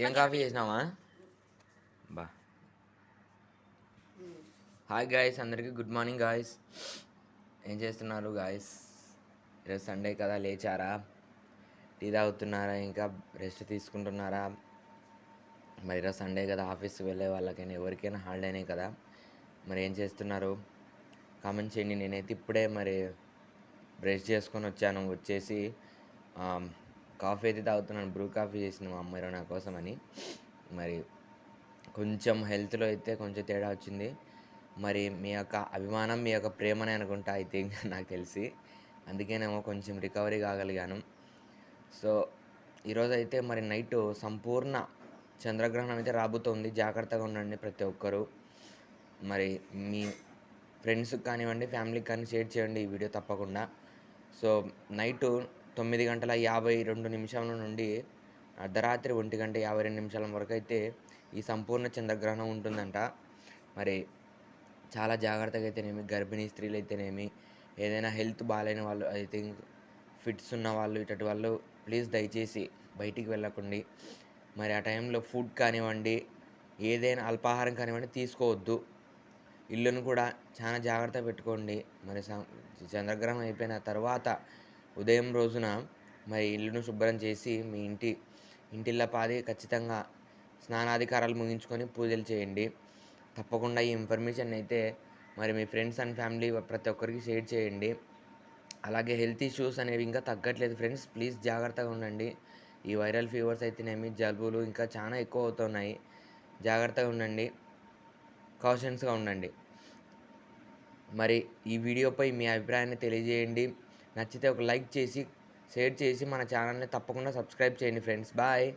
ఏం కాఫీ చేసినావా? బా. హాయ్ గాయస్, అందరికీ గుడ్ మార్నింగ్ గాయస్. ఏం చేస్తున్నారు గాయస్? ఈరోజు సండే కదా, లేచారా? టీ తాగుతున్నారా? ఇంకా రెస్ట్ తీసుకుంటున్నారా? మరి ఈరోజు సండే కదా, ఆఫీస్కి వెళ్ళే వాళ్ళకైనా ఎవరికైనా హాలిడేనే కదా. మరి ఏం చేస్తున్నారు? కామెంట్ చేయండి. నేనైతే ఇప్పుడే మరి బ్రష్ చేసుకొని వచ్చేసి కాఫీ అయితే తాగుతున్నాను. బ్రూ కాఫీ చేసింది మా అమ్మ నా కోసం అని. మరి కొంచెం హెల్త్లో అయితే కొంచెం తేడా వచ్చింది. మరి మీ యొక్క అభిమానం, మీ యొక్క ప్రేమనే అనుకుంటా ఐ థింక్ నాకు తెలిసి. అందుకేనేమో కొంచెం రికవరీ కాగలిగాను. సో ఈరోజైతే మరి నైటు సంపూర్ణ చంద్రగ్రహణం అయితే రాబోతోంది. జాగ్రత్తగా ఉండండి ప్రతి ఒక్కరూ. మరి మీ ఫ్రెండ్స్‌కి కానివ్వండి, ఫ్యామిలీకి కానీ షేర్ చేయండి ఈ వీడియో తప్పకుండా. సో నైటు 9:52 నుండి అర్ధరాత్రి 1:52 వరకైతే ఈ సంపూర్ణ చంద్రగ్రహణం ఉంటుందంట. మరి చాలా జాగ్రత్తగా అయితేనేమి, గర్భిణీ స్త్రీలైతేనేమి, ఏదైనా హెల్త్ బాలేని వాళ్ళు, ఐ థింక్ ఫిట్స్ ఉన్న వాళ్ళు, ఇటువంటి వాళ్ళు ప్లీజ్ దయచేసి బయటికి వెళ్ళకండి. మరి ఆ టైంలో ఫుడ్ కానివ్వండి, ఏదైనా అల్పాహారం కానివ్వండి తీసుకోవద్దు. ఇల్లును కూడా చాలా జాగ్రత్తగా పెట్టుకోండి. మరి చంద్రగ్రహణం అయిపోయిన తర్వాత ఉదయం రోజున మరి ఇల్లును శుభ్రం చేసి మీ ఇంటిల్లపాది ఖచ్చితంగా స్నానాధికారాలు ముగించుకొని పూజలు చేయండి. తప్పకుండా ఈ ఇన్ఫర్మేషన్ అయితే మరి మీ ఫ్రెండ్స్ అండ్ ఫ్యామిలీ ప్రతి ఒక్కరికి షేర్ చేయండి. అలాగే హెల్త్ ఇష్యూస్ అనేవి ఇంకా తగ్గట్లేదు ఫ్రెండ్స్. ప్లీజ్ జాగ్రత్తగా ఉండండి. ఈ వైరల్ ఫీవర్స్ అయితేనేమి, జలుబులు ఇంకా చాలా ఎక్కువ అవుతున్నాయి. జాగ్రత్తగా ఉండండి. కాషన్స్‌గా ఉండండి. మరి ఈ వీడియోపై మీ అభిప్రాయాన్ని తెలియజేయండి. నచ్చితే ఒక లైక్ చేసి, షేర్ చేసి మన ఛానల్‌ని తప్పకుండా సబ్స్క్రైబ్ చేయండి ఫ్రెండ్స్. బాయ్.